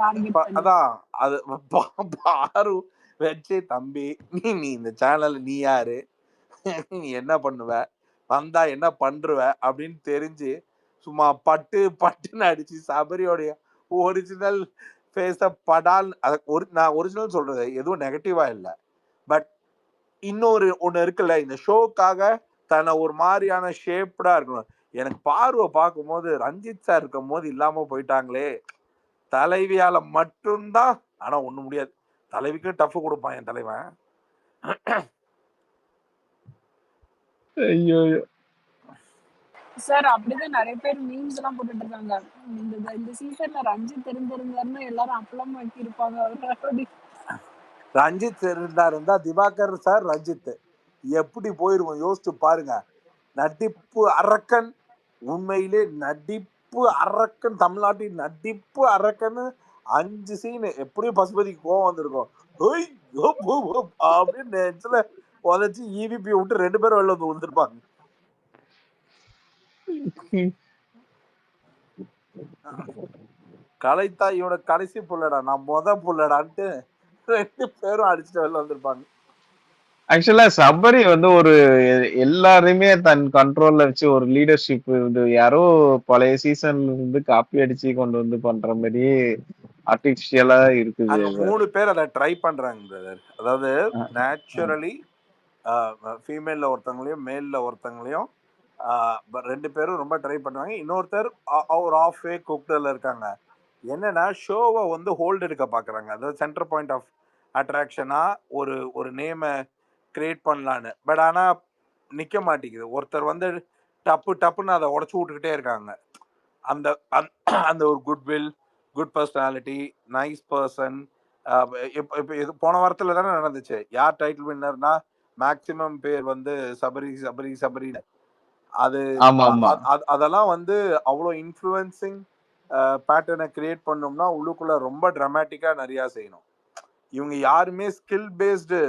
Target பண்ணி. அதான் அது பாரு வச்சு தம்பி நீ இந்த சேனல் நீ யாரு, நீ என்ன பண்ணுவ, வந்தா என்ன பண்றுவ அப்படின்னு தெரிஞ்சு சும்மா பட்டுன்னு அடிச்சு சபரியோடைய ஒரிஜினல் ஃபேஸ படால் நான் ஒரிஜினல் சொல்றது எதுவும் நெகட்டிவா இல்ல. பட் இன்னொரு ஒண்ணு இருக்குல்ல, இந்த ஷோக்காக தன்னை ஒரு மாதிரியான ஷேப்டா இருக்கணும். எனக்கு பார்வை பார்க்கும்போது ரஞ்சித் சார் இருக்கும் போது இல்லாம போயிட்டாங்களே. தலைவியால மட்டும்தான். ஆனா ஒண்ணு முடியாது, தலைவிக்கு டஃப் கொடுப்பான் என் தலைவன். ஐயோ சார் அப்படிதான் நிறைய பேர் மீம்ஸ் எல்லாம் போட்டுட்டு இருக்காங்க. இந்த சீசன்ல ரஞ்சித் தெரிஞ்சிருந்தாருன்னா எல்லாரும் அப்பளம் ஆக்கி இருப்பாங்க. ரஞ்சித் இருந்தா திவாகர் சார் ரஞ்சித் எப்படி போயிருவோம் யோசிச்சு பாருங்க. நடிப்பு அரக்கன், உண்மையிலே நடிப்பு அரக்கன், தமிழ்நாட்டின் நடிப்பு அரக்கன்னு 5 சீனு எப்படியும் பசுபதிக்கு கோவம் வந்திருக்கும். அப்படின்னு நெஞ்சில உதச்சி இவிபி விட்டு 2 பேரும் வெளில வந்து விழுந்திருப்பாங்க. கலைத்தா இவனோட கடைசி புள்ளடா, நான் புள்ளடான்ட்டு 2 பேரும் அடிச்சுட்டு வெளில வந்திருப்பாங்க. ஆக்சுவலா சபரி வந்து ஒரு எல்லாரையுமே தன் கண்ட்ரோல்ல வச்சு ஒரு லீடர்ஷிப் இது யாரோ பழைய சீசன்ல இருந்து காப்பி அடிச்சு கொண்டு வந்து பண்ற மாதிரி ஆர்டிபிஷியலா இருக்குது. அந்த 3 பேர் அதை ட்ரை பண்றாங்க பிரதர். அதாவது நேச்சுரலி ஃபீமேல்ல ஒருத்தவங்களையும் மேல்ல ஒருத்தவங்களையும் 2 பேரும் ரொம்ப ட்ரை பண்ணுவாங்க. இன்னொருத்தர் ஒரு ஆஃப் வே குக்டில் இருக்காங்க. என்னன்னா ஷோவை வந்து ஹோல்டு எடுக்க பார்க்குறாங்க. அதாவது சென்டர் பாயிண்ட் ஆஃப் அட்ராக்ஷனா ஒரு நேமை கிரியேட் பண்ணலான்னு. பட் ஆனால் நிற்க மாட்டேங்குது. ஒருத்தர் வந்து டப்புன்னு அதை உடச்சி விட்டுக்கிட்டே இருக்காங்க. அந்த அந்த ஒரு goodwill, good personality, nice person. இப்போ இது போன வாரத்தில் தானே நடந்துச்சு. யார் டைட்டில் வின்னர்னா மேக்சிமம் பேர் வந்து சபரின்னு. அது அதெல்லாம் வந்து அவ்வளோ இன்ஃப்ளூயன்சிங் பேட்டர்னை கிரியேட் பண்ணோம்னா உள்ளுக்குள்ள ரொம்ப ட்ராமேட்டிக்கா நிறையா செய்யணும். இவங்க யாருமே ஸ்கில் பேஸ்டு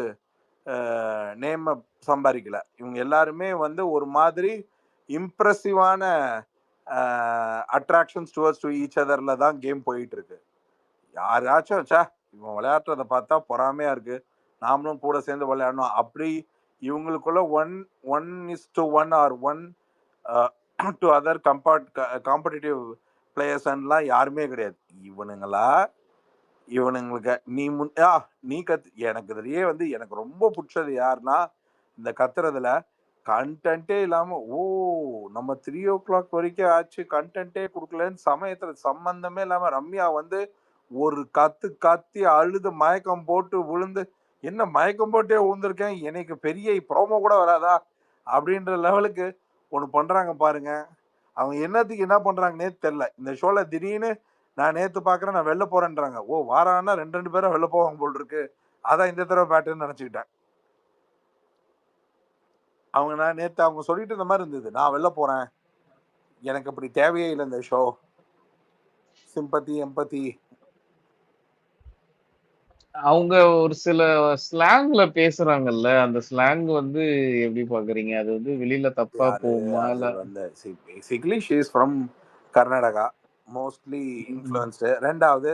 நேம் சம்பாதிக்கல. இவங்க எல்லாருமே வந்து ஒரு மாதிரி இம்ப்ரெசிவான அட்ராக்ஷன்ஸ் டுவர்ட்ஸ் டு ஈச் அதர்ல தான் கேம் போயிட்டு இருக்கு. யாராச்சும் இவன் விளையாடுறத பார்த்தா பொறாமையா இருக்கு, நாமளும் கூட சேர்ந்து விளையாடணும் அப்படி இவங்களுக்குள்ள 1:1 ஆர் 1 டு அதர் காம்படிட்டிவ் பிளேயர்ஸ்லாம் யாருமே கிடையாது. இவனுங்களுக்கு நீ எனக்கு இதுலயே வந்து எனக்கு ரொம்ப பிடிச்சது யாருன்னா இந்த கத்துறதுல கண்டென்ட்டே இல்லாம நம்ம 3:00 வரைக்கும் ஆச்சு கண்டென்ட்டே கொடுக்கலன்னு சமயத்துல சம்பந்தமே இல்லாம ரம்யா வந்து ஒரு கத்தி அழுது மயக்கம் போட்டு விழுந்து, என்ன மயக்கம் போட்டே விழுந்திருக்கேன், எனக்கு பெரிய ப்ரோமோ கூட வராதா அப்படின்ற லெவலுக்கு ஒன்று பண்றாங்க பாருங்க. அவங்க என்னத்துக்கு என்ன பண்றாங்கன்னே தெரியல. இந்த ஷோல திடீர்னு நான் நேத்து பாக்குறேன் நான் வெளில போறேன்றாங்க. வாரான்னா 2 பேரும் வெளில போவாங்க போல் இருக்கு. அதான் இந்த தடவை பேட்டர்ன்னு நினைச்சுக்கிட்டேன். நான் நேத்து அவங்க சொல்லிட்டு இருந்த மாதிரி இருந்தது, நான் வெளில போறேன், எனக்கு அப்படி தேவையே இல்லை இந்த ஷோ, சிம்பத்தி எம்பத்தி. அவங்க ஒரு சில ஸ்லாங்ல பேசுறாங்கல்ல, அந்த ஸ்லாங் வந்து எப்படி பாக்குறீங்க? அது வந்து வெளியில தப்பா போகுமா? Basically she is from Karnataka, mostly influenced. ரெண்டாவது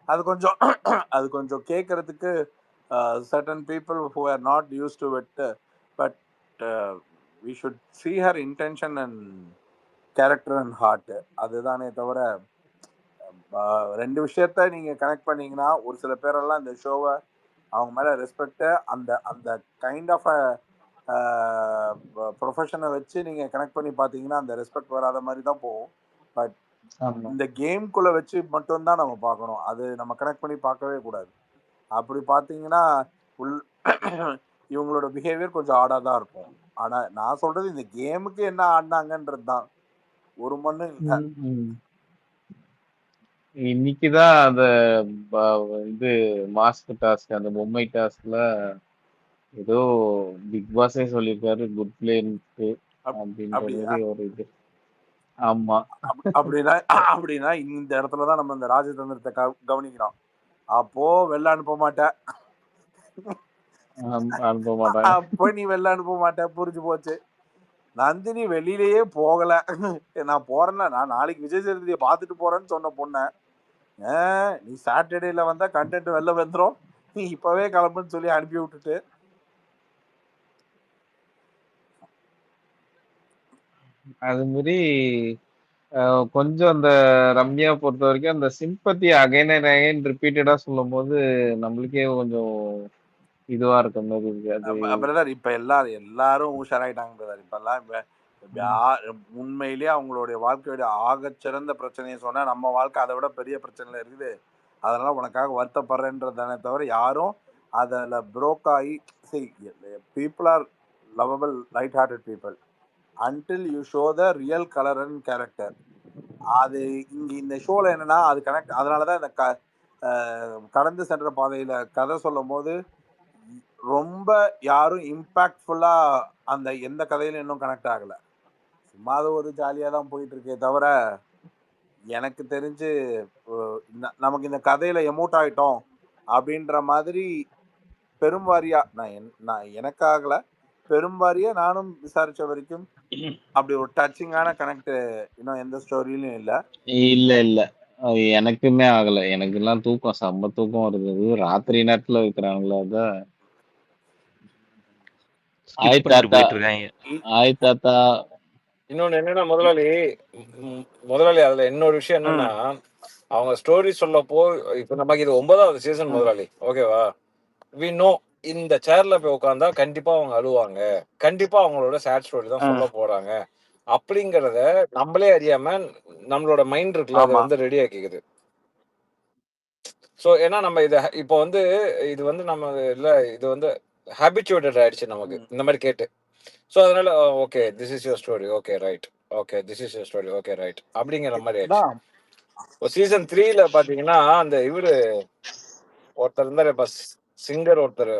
அது கொஞ்சம் கேட்கறதுக்கு certain people who are not use to it. But we should see her intention and character and heart. அதுதானே தவிர 2 விஷயத்த நீங்க கனெக்ட் பண்ணீங்கன்னா ஒரு சில பேரெல்லாம் இந்த ஷோவை அவங்க மேல ரெஸ்பெக்ட் அந்த கைண்ட் ஆஃப் ப்ரொஃபஷனை வச்சு நீங்க கனெக்ட் பண்ணி பார்த்தீங்கன்னா அந்த ரெஸ்பெக்ட் வராத மாதிரி தான் போகும். பட் இந்த கேம்குள்ள வச்சு மட்டும்தான் நம்ம பார்க்கணும், அது நம்ம கனெக்ட் பண்ணி பார்க்கவே கூடாது. அப்படி பார்த்தீங்கன்னா இவங்களோட பிஹேவியர் கொஞ்சம் ஆடா தான் இருக்கும். ஆனா நான் சொல்றது இந்த கேமுக்கு என்ன ஆடினாங்கன்றது தான், ஒரு மண்ணு இல்லை. இன்னைக்குதான் அந்த இது மாஸ்க் டாஸ்க், அந்த பொம்மை டாஸ்க்ல ஏதோ பிக் பாஸே சொல்லியிருக்காரு குட் பிளேன்ட்டு அப்படின்ற மாதிரி ஒரு இது. ஆமா, அப்படின்னா இந்த இடத்துலதான் நம்ம இந்த ராஜதந்திரத்தை கவனிக்கிறோம். அப்போ வெளில அனுப்ப மாட்டேன், அப்போ நீ வெளில அனுப்ப மாட்டேன், புரிஞ்சு போச்சு. நந்தினி வெளியிலேயே போகல, நான் போறேன்னா நான் நாளைக்கு விஜய் சேதுபதியை பார்த்துட்டு போறேன்னு சொன்ன பொண்ணை நீ சாட்டர்டேல வந்தா கண்டென்ட் வெளில வந்துரும், நீ இப்பவே கிளம்புன்னு சொல்லி அனுப்பி விட்டுட்டு அது மாதிரி கொஞ்சம் அந்த ரம்யா பொறுத்த வரைக்கும் அந்த சிம்பத்தி அகைன் அண்ட் அகைன் ரிப்பீட்டடா சொல்லும் போது நம்மளுக்கே கொஞ்சம் இதுவா இருக்க மாதிரி இருக்கு. அது பிரதர் இப்ப எல்லாரும் உஷாராயிட்டாங்க பிரதர். இப்பெல்லாம் உண்மையிலேயே அவங்களுடைய வாழ்க்கையோட ஆகச்சிறந்த பிரச்சனையை சொன்னா நம்ம வாழ்க்கை அதை விட பெரிய பிரச்சனைல இருக்குது, அதனால உனக்காக வருத்தப்படுறேன்றதானே தவிர யாரும் அதில் புரோக் ஆகி people are lovable light hearted people until you show the real colour and character. அது இங்கே இந்த ஷோவில் என்னன்னா அது கனெக்ட். அதனால தான் இந்த கடந்து சென்ற பாதையில் கதை சொல்லும் போது ரொம்ப யாரும் இம்பேக்ட்ஃபுல்லா அந்த எந்த கதையிலும் இன்னும் கனெக்ட் ஆகல. சும்மா அது ஒரு ஜாலியா தான் போயிட்டு இருக்கே தவிர எனக்கு தெரிஞ்சு நமக்கு இந்த கதையில எமோட் ஆயிட்டோம் அப்படின்ற மாதிரி பெரும்வாரியா நான் எனக்காகல பெரும்வாரியா நானும் விசாரிச்ச வரைக்கும் அப்படி ஒரு டச்சிங்கான கனெக்ட் இன்னும் எந்த ஸ்டோரியிலும் இல்ல. இல்ல அது எனக்குமே ஆகல. எனக்கு எல்லாம் தூக்கம் செம்ம தூக்கம் வருது. ராத்திரி நேரத்துல வைக்கிறாங்களா அத. ஆய் தாத்தா ஆய் தாத்தா. இன்னொன்னு என்னன்னா முதலாளி அதுல இன்னொரு விஷயம் என்னன்னா அவங்க ஸ்டோரி சொல்லப்போ இப்ப நமக்கு இது 9வது சீசன் முதலாளி, ஓகேவா? வி நோ இந்த சேர்ல போய் உட்காந்தா கண்டிப்பா அவங்க அழுவாங்க, கண்டிப்பா அவங்களோட சேட் ஸ்டோரி தான் சொல்ல போறாங்க அப்படிங்கறத நம்மளே அறியாம நம்மளோட மைண்ட் இருக்குல்ல அதை வந்து ரெடி ஆக்கிக்குது. சோ ஏன்னா நம்ம இத இப்போ வந்து இது வந்து நம்ம இல்ல இது வந்து ஹாபிச்சுவேட்டட் ஆயிடுச்சு நமக்கு இந்த மாதிரி கேட்டு. சோ அதனால okay this is your story, okay right, okay this is your story, okay right அப்படிங்கிற மாதிரி ஆயிடுச்சு. சீசன் 3ல பாத்தீங்கன்னா அந்த இவரு ஒருத்தர் இருந்தாரு இப்ப சிங்கர் ஒருத்தர்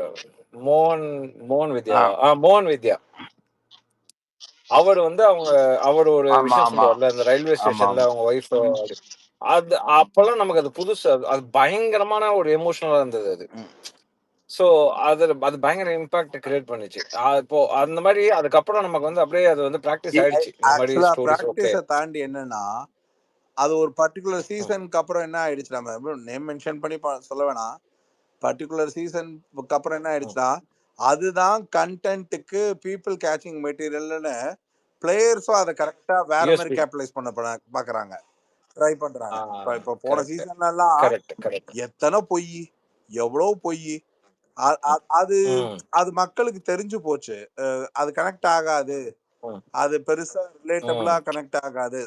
மோகன் வித்யா அவர் வந்து அவர் ஒரு விஷயம் சொல்லுவார்ல இந்த ரயில்வே ஸ்டேஷன்ல அவங்க ஒய்ஃப், அது அப்பெல்லாம் நமக்கு அது புதுசு, அது பயங்கரமான ஒரு எமோஷனலா இருந்தது அது. சோ அது பயங்கர இம்பாக்ட் கிரியேட் பண்ணுச்சு. இப்போ அந்த மாதிரி அதுக்கப்புறம் நமக்கு வந்து அப்படியே அது வந்து பிராக்டிஸ் ஆயிடுச்சு. இந்த மாதிரி பிராக்டிஸை தாண்டி என்னன்னா அது ஒரு பர்டிகுலர் சீசனுக்கு அப்புறம் என்ன ஆயிடுச்சு, நம்ம நேம் மென்ஷன் பண்ணி சொல்ல வேணாம், பர்டிகுலர் சீசனுக்கு அப்புறம் என்ன ஆயிடுச்சுன்னா அதுதான் கண்டென்ட்டுக்கு பீப்புள் கேச்சிங் மெட்டீரியல்னு பிளேயர்ஸும் அதை கரெக்டா வேற மாதிரி கேபிட்டலைஸ் பண்ண பாக்குறாங்க, ட்ரை பண்றாங்க. இப்ப போன சீசன்ல எல்லாம் எத்தனை பொய் எவ்வளவு பொய் அது அது மக்களுக்கு தெரிஞ்சு போச்சு. அது கனெக்ட் ஆகாது, அது பெருசா ரிலேட்டபிளா கனெக்ட் ஆகாது.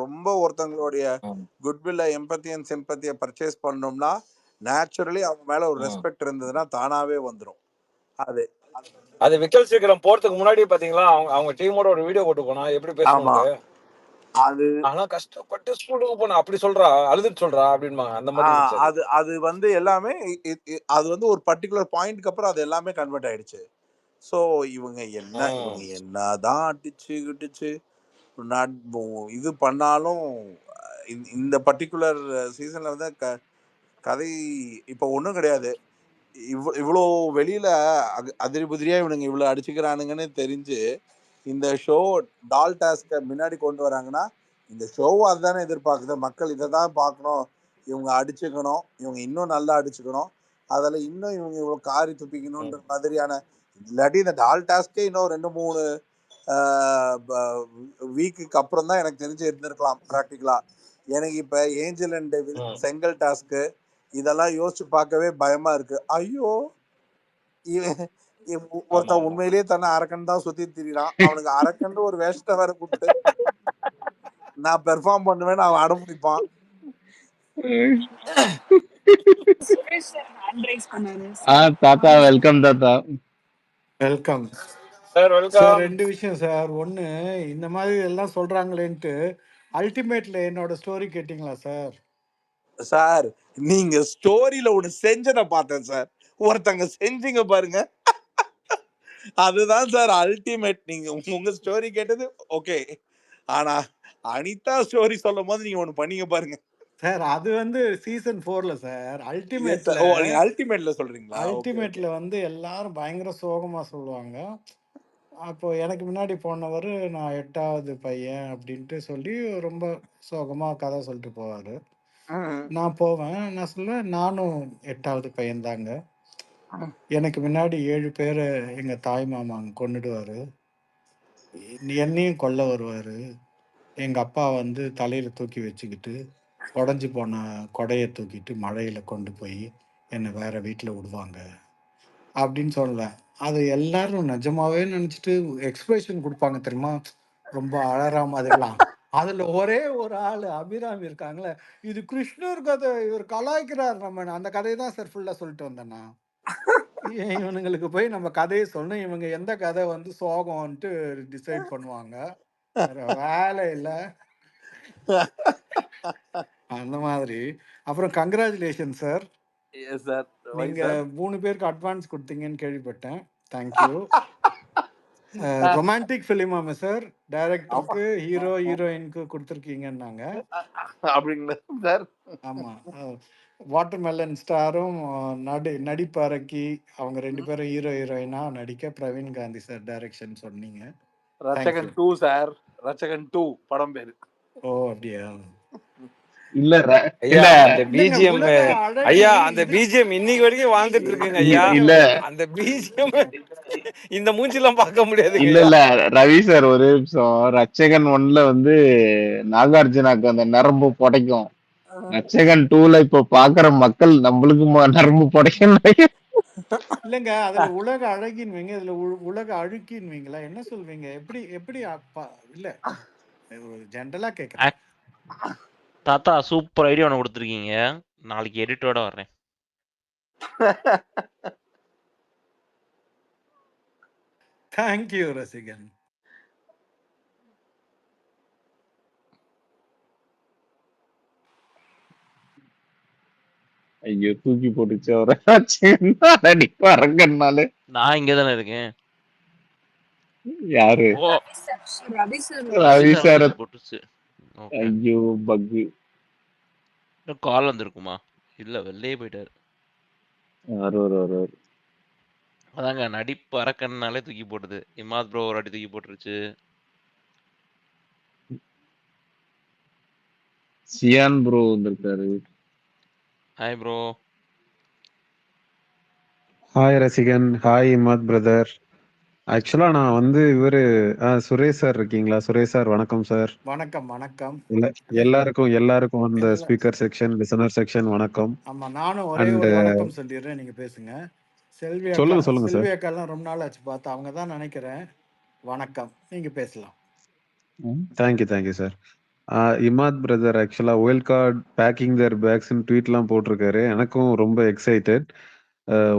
ரொம்ப ஒருத்தங்களுடைய குட்வில்ல எம்பத்தி அண்ட் சிம்பத்தியை பர்ச்சேஸ் பண்ணோம்னா நேச்சுரலி அவங்க மேல ஒரு ரெஸ்பெக்ட் இருந்ததுன்னா தானாவே வந்துடும். அது விக்கல் சீக்கிரம் போறதுக்கு முன்னாடி பாத்தீங்களா அவங்க டீமோட ஒரு வீடியோ போட்டு போனா எப்படி பேசுவாங்க, அது ஆனா கஷ்டப்பட்டு ஸ்கூலுக்கு போனா அப்படி சொல்றா அழுதுட்டு சொல்றா அப்படின்பாங்க. அந்த மாதிரி அது வந்து எல்லாமே அது வந்து ஒரு பர்டிகுலர் பாயிண்ட்க்கு அப்புறம் அது எல்லாமே கன்வெர்ட் ஆயிடுச்சு. ஸோ இவங்க என்னதான் அடிச்சு இது பண்ணாலும் இந்த பர்டிகுலர் சீசன்ல வந்து கதை இப்போ ஒன்றும் கிடையாது. இவ்வளோ வெளியில அதிரி புதிரியா இவனுங்க இவ்வளோ அடிச்சுக்கிறானுங்கன்னு தெரிஞ்சு இந்த ஷோ டால் டாஸ்க முன்னாடி கொண்டு வராங்கன்னா இந்த ஷோவும் அதுதானே எதிர்பார்க்குது, மக்கள் இதை தான் பார்க்கணும், இவங்க அடிச்சுக்கணும், இவங்க இன்னும் நல்லா அடிச்சுக்கணும், அதில் இன்னும் இவங்க இவ்வளோ காரி துப்பிக்கணுன்ற மாதிரியான. இல்லாட்டி இந்த டால் டாஸ்கே இன்னும் 2-3 வீக்குக்கு அப்புறம் தான் எனக்கு தெரிஞ்சு இருந்திருக்கலாம் ப்ராக்டிக்கலா. எனக்கு இப்போ ஏஞ்சல் அண்ட் டெவில், செங்கல் டாஸ்க்கு இதெல்லாம் யோசிச்சு பார்க்கவே பயமா இருக்கு. ஐயோ ஒருத்தன் உண்மையிலேயே தன்னை அரக்கன் தான் சுத்தி திரிறான், அவனுக்கு அரக்கன் ஒரு வேஷத்தை வேற கூப்பிட்டு நான் பெர்ஃபார்ம் பண்ணுவேன்னு அவன் அடம்பிடிப்பான். தாத்தா வெல்கம் தாத்தா. Welcome sir. வெல்கம். 2 விஷயம் சார். ஒன்று, இந்த மாதிரி எல்லாம் சொல்றாங்களேன்ட்டு அல்டிமேட்ல என்னோட ஸ்டோரி கேட்டிங்களா சார்? சார் நீங்க ஸ்டோரியில ஒன்று செஞ்சதை பார்த்தேன் சார், ஒருத்தங்க செஞ்சீங்க பாருங்க, அதுதான் சார் அல்டிமேட். நீங்க உங்க ஸ்டோரி கேட்டது ஓகே, ஆனா அனிதா ஸ்டோரி சொல்லும் போது நீங்க ஒன்று பண்ணீங்க பாருங்க சார். அது வந்து சீசன் 4ல சார். அல்டிமேட்ல சொல்றீங்களா? அல்டிமேட்ல வந்து எல்லாரும் பயங்கர சோகமா சொல்லுவாங்க. அப்போ எனக்கு முன்னாடி போனவர் நான் 8வது பையன் அப்படின்ட்டு சொல்லி ரொம்ப சோகமா கதை சொல்லிட்டு போவாரு. நான் போவேன். நான் சொல்லுவேன், நானும் 8வது பையன்தாங்க. எனக்கு முன்னாடி 7 பேரை எங்க தாய் மாமா கொன்னுடுவாரு. என்னையும் கொல்ல வருவாரு. எங்க அப்பா வந்து தலையில தூக்கி வச்சுக்கிட்டு உடஞ்சி போன கொடையை தூக்கிட்டு மழையில கொண்டு போய் என்னை வேற வீட்டில் விடுவாங்க அப்படின்னு சொல்லுவேன். அது எல்லாரும் நிஜமாவே நினைச்சிட்டு எக்ஸ்பிரஷன் கொடுப்பாங்க தெரியுமா, ரொம்ப அழறா மாதிரிலாம். அதுல ஒரே ஒரு ஆளு அபிராமி இருக்காங்களே, இது கிருஷ்ணர் கதை, இவர் கலாய்க்கிறார் நம்ம, அந்த கதையை தான் சார் ஃபுல்லா சொல்லிட்டு வந்தேன்னா. இவனுங்களுக்கு போய் நம்ம கதையை சொல்லணும், இவங்க எந்த கதை வந்து சோகம்ன்ட்டு டிசைட் பண்ணுவாங்க, வேற வேலை இல்லை அந்த மாதிரி. அப்புறம் கங்க்ராச்சுலேஷன் சார், எஸ் சார். நீங்க 3 பேருக்கு அட்வான்ஸ் கொடுத்தீங்கன்னு கேள்விப்பட்டேன். தேங்க்யூ. ரொமான்டிக் ஃபிலிமாமே சார், டைரக்டருக்கு ஹீரோ ஹீரோயினுக்கு கொடுத்துருக்கீங்கன்னாங்க. அப்படிங்களா சார்? ஆமா, வாட்டர்மெலன் ஸ்டாரும் நடிப்பறக்கி அவங்க 2 பேரும் ஹீரோ ஹீரோயினா நடிக்க பிரவீன் காந்தி சார் டைரக்ஷன் சொன்னீங்க. ரச்சகன் 2 சார், ரச்சகன் 2 படம் பேரு. ஓ அப்படியா? இல்ல ஐயா அந்த பிஜிஎம், ஐயா அந்த பிஜிஎம் இன்னைக்கு வரைக்கும் வாழ்ந்துட்டு இருக்குங்க ஐயா. இல்ல அந்த பிஜிஎம் இந்த மூஞ்சிலாம் பார்க்க முடியாது. இல்ல ரவி சார் ஒரு நிமிஷம். ரட்சகன் 1ல வந்து நாகார்ஜுனாக்கு அந்த நரம்பு புடைக்கும். ரட்சகன் 2ல இப்ப பாக்குற மக்கள் நம்மளுக்கு நரம்பு புடைக்கும். இல்லங்க, அதுல உலக அழகின்னு வைங்க, இதுல உலக அழுக்கின்னு வைங்களா, என்ன சொல்வீங்க? எப்படி எப்படி இல்ல ஜென்ரலா கேக்குறேன். தாத்தா சூப்பர் ஐடியா ஒன்று கொடுத்துருக்கீங்க, நாளைக்கு எடிட்டோட வர்றேன். தேங்க்யூ ரசிகன். ஐயோ தூக்கி போட்டுச்சு அவரை. நடிப்பாருங்கனால நான் இங்க தானே இருக்கேன். யாரு? ரவி சார் போட்டுச்சு. ஐயோ பக்கு. கால் வந்திருக்குமா? இல்ல வெளியே போயிட்டாரு. அதாங்க நடிப்பு அரக்கன்னாலே தூக்கி போட்டுது. இமாத் ப்ரோ ஒரு வாட்டி தூக்கி போட்டுருச்சு. சியான் ப்ரோ வந்திருக்காரு. Hi bro. ஹாய் ரசிகன். Hi Imad brother. ஆக்சுவலா நான் வந்து இவரு சுரேஷ் சார் இருக்கீங்களா? சுரேஷ் சார் வணக்கம் சார். வணக்கம் வணக்கம். எல்லாருக்கும் அந்த ஸ்பீக்கர் செக்ஷன், லிசனர் செக்ஷன் வணக்கம். ஆமா, நானும் ஒரே ஒரு வணக்கம் சொல்லிடுறேன், நீங்க பேசுங்க. சொல்லுங்க சார். செல்வி அக்காலாம் ரொம்ப நாள் ஆச்சு பார்த்து, அவங்க தான் நினைக்கிறேன். வணக்கம், நீங்க பேசலாம். Thank you sir. இமாத் பிரதர் ஆக்சுவலா ஒயில் கார்டு பேக்கிங் தேர் பேக்ஸ்ன்னு ட்வீட்லாம் போட்டிருக்காரு. எனக்கும் ரொம்ப எக்ஸைட்டட்.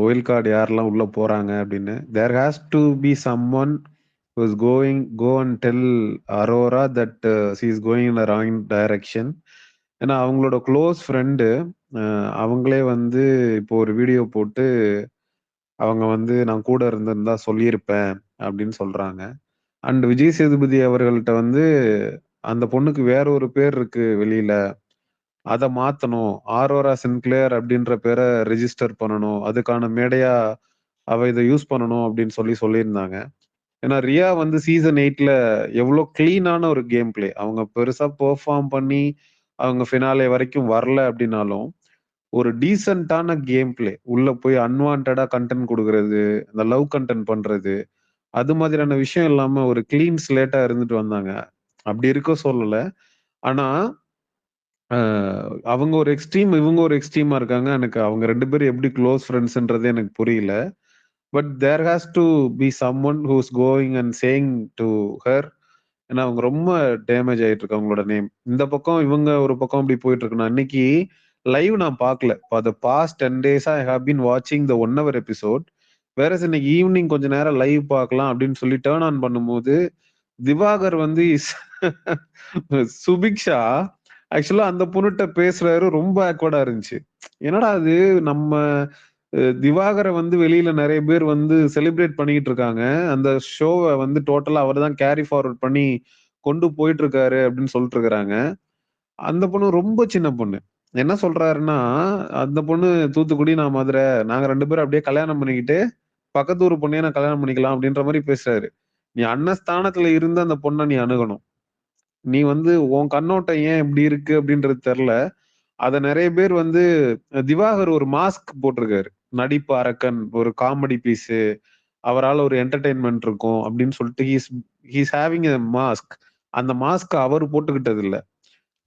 ஒயில் கார்டு யாரெல்லாம் உள்ள போறாங்க அப்படின்னு. There has to be someone who is go and tell Aurora that she is going in a wrong direction. ஏன்னா அவங்களோட க்ளோஸ் ஃப்ரெண்டு அவங்களே வந்து இப்போ ஒரு வீடியோ போட்டு அவங்க வந்து நான் கூட இருந்திருந்தா சொல்லியிருப்பேன் அப்படின்னு சொல்றாங்க. அண்ட் விஜய் சேதுபதி அவர்கள்ட்ட வந்து அந்த பொண்ணுக்கு வேற ஒரு பேர் இருக்கு வெளியில, அதை மாத்தணும், ஆரோரா சின்க்ளேர் அப்படின்ற பேரை ரெஜிஸ்டர் பண்ணணும், அதுக்கான மேடையா அவ இதை யூஸ் பண்ணணும் அப்படின்னு சொல்லியிருந்தாங்க. ஏன்னா ரியா வந்து சீசன் 8ல எவ்வளோ கிளீனான ஒரு கேம் பிளே, அவங்க பெருசா பெர்ஃபார்ம் பண்ணி அவங்க ஃபினாலே வரைக்கும் வரல அப்படின்னாலும் ஒரு டீசென்டான கேம் பிளே, உள்ள போய் அன்வான்டா கண்டென்ட் கொடுக்கறது, இந்த லவ் கண்டென்ட் பண்றது, அது மாதிரியான விஷயம் இல்லாம ஒரு கிளீன் ஸ்லேட்டா இருந்துட்டு வந்தாங்க. அப்படி இருக்க சொல்லல. ஆனா அவங்க ஒரு எக்ஸ்ட்ரீம், இவங்க ஒரு எக்ஸ்ட்ரீமா இருக்காங்க. எனக்கு அவங்க 2 பேரும் எப்படி க்ளோஸ் ஃப்ரெண்ட்ஸ்ன்றதே எனக்கு புரியல. But there has to be someone who's going and saying to her. ஏன்னா அவங்க ரொம்ப டேமேஜ் ஆயிட்டு இருக்கு அவங்களோட நேம். இந்த பக்கம் இவங்க ஒரு பக்கம் இப்படி போயிட்டு இருக்கு. நான் அன்னைக்கு லைவ் நான் பார்க்கல. For the past 10 days I have been வாட்சிங் த 1 hour எபிசோட். வேற இன்னைக்கு ஈவினிங் கொஞ்ச நேரம் லைவ் பார்க்கலாம் அப்படின்னு சொல்லி டேர்ன் ஆன் பண்ணும்போது திவாகர் வந்து சுபிக்ஷா ஆக்சுவலா அந்த பொண்ணுகிட்ட பேசுறாரு. ரொம்ப ஆக்வர்டா இருந்துச்சு. என்னடா அது, நம்ம திவாகரை வந்து வெளியில நிறைய பேர் வந்து செலிப்ரேட் பண்ணிட்டு இருக்காங்க, அந்த ஷோவை வந்து டோட்டலா அவர் தான் கேரி ஃபார்வர்ட் பண்ணி கொண்டு போயிட்டு இருக்காரு அப்படின்னு சொல்லிட்டு இருக்கிறாங்க. அந்த பொண்ணு ரொம்ப சின்ன பொண்ணு. என்ன சொல்றாருன்னா, அந்த பொண்ணு தூத்துக்குடி, நான் மதுரை, நாங்க 2 பேரும் அப்படியே கல்யாணம் பண்ணிக்கிட்டு பக்கத்து ஊர் பொண்ணையே நான் கல்யாணம் பண்ணிக்கலாம் அப்படின்ற மாதிரி பேசுறாரு. நீ அண்ணஸ்தானத்துல இருந்து அந்த பொண்ணை நீ அணுகணும். நீ வந்து உன் கண்ணோட்டம் ஏன் இப்படி இருக்கு அப்படின்றது தெரியல. அத நிறைய பேர் வந்து திவாகர் ஒரு மாஸ்க் போட்டிருக்காரு. நடிப்பு அரக்கன், ஒரு காமெடி பீஸ், அவரால் ஒரு என்டர்டெயின்மெண்ட் இருக்கும் அப்படின்னு சொல்லிட்டு ஹீஸ் ஹேவிங் எ மாஸ்க். அந்த மாஸ்க் அவர் போட்டுக்கிட்டது இல்ல.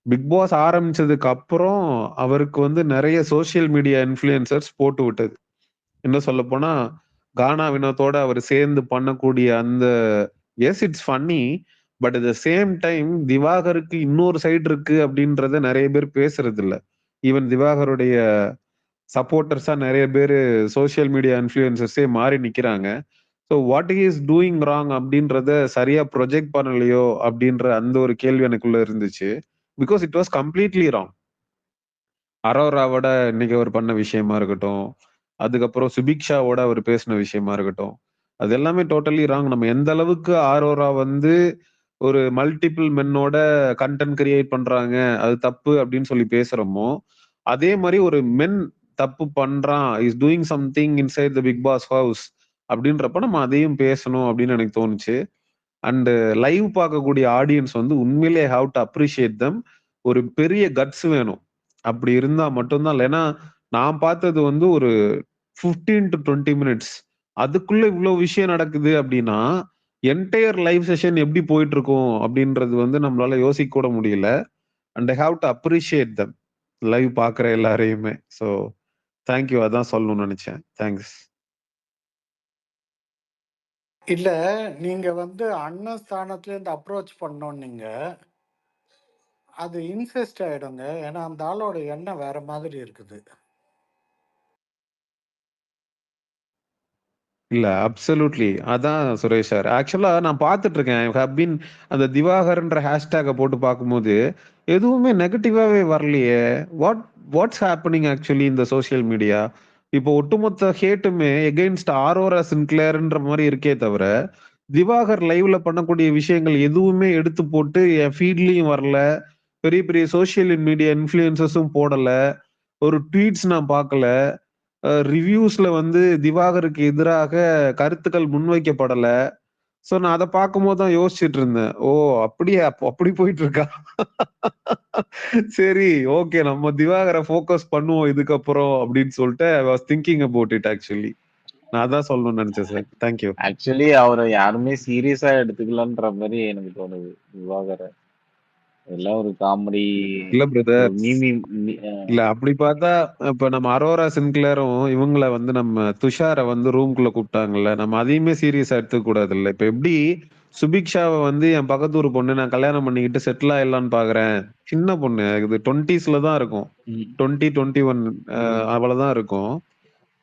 பிக் பாஸ் ஆரம்பிச்சதுக்கு அப்புறம் அவருக்கு வந்து நிறைய சோசியல் மீடியா இன்ஃப்ளூயன்சர்ஸ் போட்டு விட்டது. என்ன சொல்ல போனா கானா வினோத்தோட அவர் சேர்ந்து பண்ணக்கூடிய அந்த yes it's funny, but at the same time திவாகருக்கு இன்னொரு சைடு இருக்கு அப்படின்றத நிறைய பேர் பேசுறது இல்ல. ஈவன் திவாகருடைய சப்போர்ட்டர்ஸா நிறைய பேர் சோசியல் மீடியா இன்ஃப்ளூயன்சர்ஸே மாறி நிக்கிறாங்க. So what he is doing wrong அப்படின்றத சரியா ப்ரொஜெக்ட் பண்ணலையோ அப்படின்ற அந்த ஒரு கேள்வி எனக்குள்ள இருந்துச்சு. Because it was completely wrong. அரோராவோட இன்னைக்கு அவர் பண்ண விஷயமா இருக்கட்டும், அதுக்கப்புறம் சுபிக்ஷாவோட அவர் பேசின விஷயமா இருக்கட்டும், அது எல்லாமே டோட்டலி ராங். நம்ம எந்த அளவுக்கு ஆரோரா வந்து ஒரு மல்டிபிள் மென்னோட கண்டென்ட் கிரியேட் பண்றாங்க, அது தப்பு அப்படின்னு சொல்லி பேசுறோமோ, அதே மாதிரி ஒரு மென் தப்பு பண்றான், is doing something inside the Bigg Boss house அப்படின்றப்ப நம்ம அதையும் பேசணும் அப்படின்னு எனக்கு தோணுச்சு. அண்ட் லைவ் பார்க்கக்கூடிய ஆடியன்ஸ் வந்து உண்மையிலே ஹாவ் டு அப்ரிஷியேட் தம். ஒரு பெரிய கட்ஸ் வேணும். அப்படி இருந்தா மட்டும்தான். ஏன்னா நான் பார்த்தது வந்து ஒரு 15 to 20 மினிட்ஸ். அதுக்குள்ள இவ்வளவு விஷயம் நடக்குது அப்படின்னா என்டையர் லைவ் செஷன் எப்படி போயிட்டு இருக்கும் அப்படின்றது வந்து நம்மளால யோசிக்க கூட முடியல. And I have to appreciate them, live பார்க்குற எல்லாரையுமே. ஸோ தேங்க்யூ, அதான் சொல்லணும்னு நினைச்சேன். தேங்க்ஸ். இல்ல, நீங்க வந்து அண்ணன் ஸ்தானத்துல இருந்து அப்ரோச் பண்ணோன்னீங்க, அது இன்ஃபெஸ்ட் ஆயிடுங்க. ஏன்னா அந்த ஆளோட எண்ணம் வேற மாதிரி இருக்குது. இல்ல அப்சல்யூட்லி. அதான் சுரேஷ் சார். ஆக்சுவலா நான் பார்த்துட்டு இருக்கேன். ஐ ஹேவ் பீன் அந்த திவாகர்ன்ற ஹேஷ்டேக போட்டு பார்க்கும்போது, எதுவுமே நெகட்டிவாவே வரலையே. வாட்ஸ் ஹேப்பனிங் ஆக்சுவலி இந்த சோசியல் மீடியா? இப்போ ஒட்டுமொத்த ஹேட்டுமே எகெயின்ஸ்ட் ஆரோரா சின்க்ளேர்ன்ற மாரி இருக்கே தவிர, திவாகர் லைவ்ல பண்ணக்கூடிய விஷயங்கள் எதுவுமே எடுத்து போட்டு என் ஃபீட்லயும் வரல. பெரிய பெரிய சோசியல் மீடியா இன்ஃப்ளூயன்சஸும் போடல. ஒரு ட்வீட்ஸ் நான் பார்க்கல. ரிவ்யூஸ்ல வந்து திவாகருக்கு எதிராக கருத்துக்கள் முன்வைக்கப்படல. சோ நான் அத பார்க்கும்போது தான் யோசிச்சுட்டு இருந்தேன். ஓ! அப்படியா? அப்படி போயிட்டு இருக்கா? சரி, ஓகே, நம்ம திவாகர ஃபோக்கஸ் பண்ணுவோம் இதுக்கப்புறம் அப்படின்னு சொல்லிட்டு I was thinking about it actually. நான் அதான் சொல்லணும்னு நினைச்சேன் சார். Thank you. ஆக்சுவலி அவரை யாருமே சீரியஸா எடுத்துக்கலன்ற மாதிரி எனக்கு தோணுது. திவாகர எல்லாம் ஒரு காமெடி, இல்ல ஒரு பிரதர். மீமி. இல்ல அப்படி பார்த்தா இப்ப நம்ம அரோரா சின்க்ளேரும் இவங்கள வந்து நம்ம துஷார வந்து ரூம்குள்ள கூப்பிட்டாங்கல்ல, நம்ம அதையுமே சீரியஸா எடுத்துக்க கூடாது இல்ல. இப்ப எப்படி சுபிக்ஷாவை வந்து என் பக்கத்தூர் பொண்ணு நான் கல்யாணம் பண்ணிக்கிட்டு செட்டில் ஆயிடலான்னு பாக்குறேன். சின்ன பொண்ணு, இது 20ஸ்ல தான் இருக்கும். 20, 21 அவ்வளவுதான் இருக்கும்.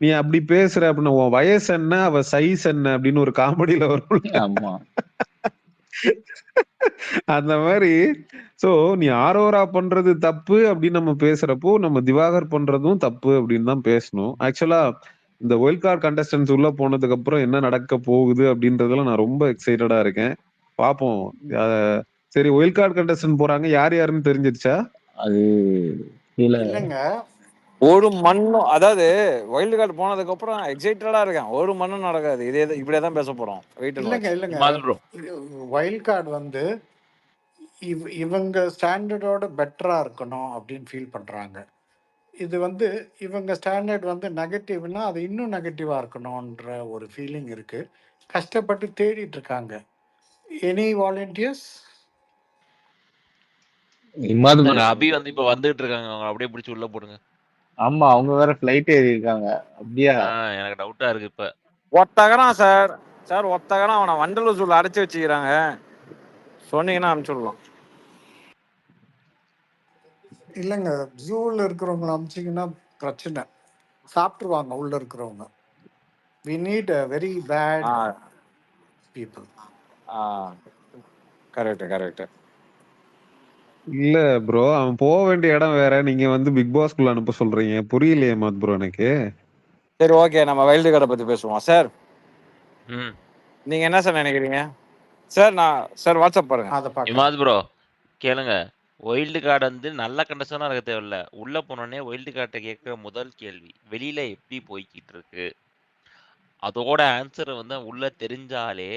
நீ அப்படி பேசுற அப்படின்னா உன் வயசு என்ன, அவ சைஸ் என்ன அப்படின்னு ஒரு காமெடியில வரும். ஆமா, அந்த மாதிரி. சோ நீ ஆரோரா பண்றது தப்பு அப்படின்னு நம்ம பேசுறப்போ, நம்ம திவாகர் பண்றதும் தப்பு அப்படின்னு தான் பேசணும். ஆக்சுவலா இந்த ஒயில்ட் கார்டு கண்டஸ்டன்ஸ் உள்ள போனதுக்கு அப்புறம் என்ன நடக்க போகுது அப்படின்றதுல நான் ரொம்ப எக்ஸைட்டடா இருக்கேன். பாப்போம். சரி, ஒயில்ட் கார்டு கண்டஸ்டன்ட் போறாங்க, யார் யாருன்னு தெரிஞ்சிருச்சா? அது கீழே இல்லைங்க, ஒரு மண்ணும், அதாவது வைல்டு கார்டு போனதுக்கு அப்புறம் எக்ஸைட்டடா இருக்கேன். ஒரு மண்ணும் நடக்காது. இப்படியே தான் பேச போறோம். Wait and watch. இல்லைங்க, இமாது ப்ரோ, வைல்ட் கார்டு வந்து இவங்க ஸ்டாண்டர்டோட பெட்டரா இருக்கணும் அப்படின்னு ஃபீல் பண்றாங்க. இது வந்து இவங்க ஸ்டாண்டர்ட் வந்து நெகட்டிவ்னா அது இன்னும் நெகட்டிவா இருக்கணும்ன்ற ஒரு ஃபீலிங் இருக்கு. கஷ்டப்பட்டு தேடிட்டு இருக்காங்க. Any volunteers? இமாது நாங்க bro. அபி வந்து இப்ப வந்துட்டு இருக்காங்க. அவங்க அப்படியே பிடிச்சி உள்ள போடுங்க. ஆமா, அவங்க வேற ஃபிளைட் ஏறி இருக்காங்க. அப்படியா? எனக்கு டவுட்டா இருக்கு இப்ப. ஒத்தகரான் சார். சார் ஒத்தகரான் அவனை வண்டலூர் ஜூல அடைச்சு வச்சுக்கிறாங்க. சொன்னீங்கன்னா அனுப்பிச்சுடலாம். இல்லைங்க, ஜூவில் இருக்கிறவங்கள அமிச்சிங்கன்னா பிரச்சனை, சாப்பிட்ருவாங்க உள்ள இருக்கிறவங்க. We need a very bad people. Correct. இல்ல ப்ரோ, அவன் போக வேண்டிய இடம் வேற, நீங்க வந்து பிக் பாஸ்குள்ள அனுப்ப சொல்றீங்க. புரியலையே மாத் ப்ரோ எனக்கு. சரி, ஓகே, நம்ம வைல்டு கார்டை பத்தி பேசுவோம். சார், ம் நீங்க என்ன சார் நினைக்கிறீங்க? சார் வாட்ஸ்அப் பாருங்க. அதை பார்க்குறேன். இமாது ப்ரோ கேளுங்க. ஒயில்டு கார்டு வந்து நல்ல கண்டிஷனா இருக்க தேவையில்ல. உள்ள போனோடனே ஒயில்டு கார்டை கேட்கிற முதல் கேள்வி, வெளியில எப்படி போய்கிட்டு இருக்கு? அதோட ஆன்சரை வந்து உள்ள தெரிஞ்சாலே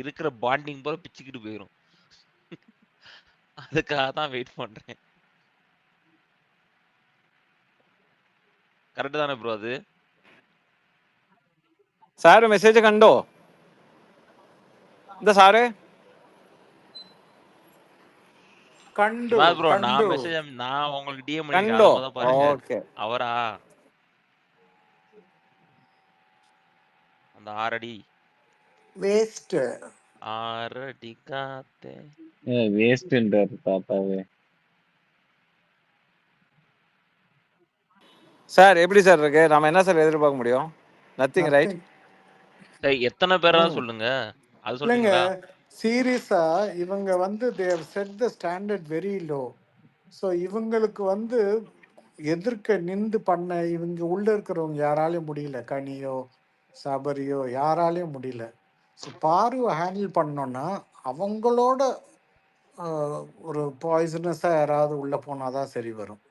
இருக்கிற பாண்டிங் போல பிச்சுக்கிட்டு போயிடும். அதுக்காக தான் வெயிட் பண்றேன். கரெக்ட் தானே ப்ரோ அது? സാറ് മെസ്സേജ് കണ്ടോ? എന്താ സാറേ? கண்டு இமாத் ப்ரோ கண்டு நான் உங்களுக்கு டிஎம் பண்ணிருக்கேன், കണ്ടോ? அதை முத பாருங்க. ஓகே. அவரா அந்த 6 அடி வேஸ்ட் 6 அடி காத்தே. வேஸ்ட்ன்றாரு தாத்தாவே. சார் எப்படி சார் இருக்கு? நாம என்ன சார் எதிர்பார்க்க முடியும்? Nothing right? நத்திங். சரி, எத்தனை பேரா சொல்லுங்க, அது இல்லைங்க, சொல்றீங்களா? சீரியஸா இவங்க வந்து they've set the standard very low. So இவங்களுக்கு வந்து எதிர்க்க நின்று பண்ண இவங்க உள்ள இருக்கிறவங்க யாராலையும் முடியல. கனியோ சபரியோ யாராலையும் முடியல. ஸோ பார்வை ஹேண்டில் பண்ணோன்னா அவங்களோட ஒரு பாய்சனஸாக யாராவது உள்ளே போனால் தான் சரி வரும்.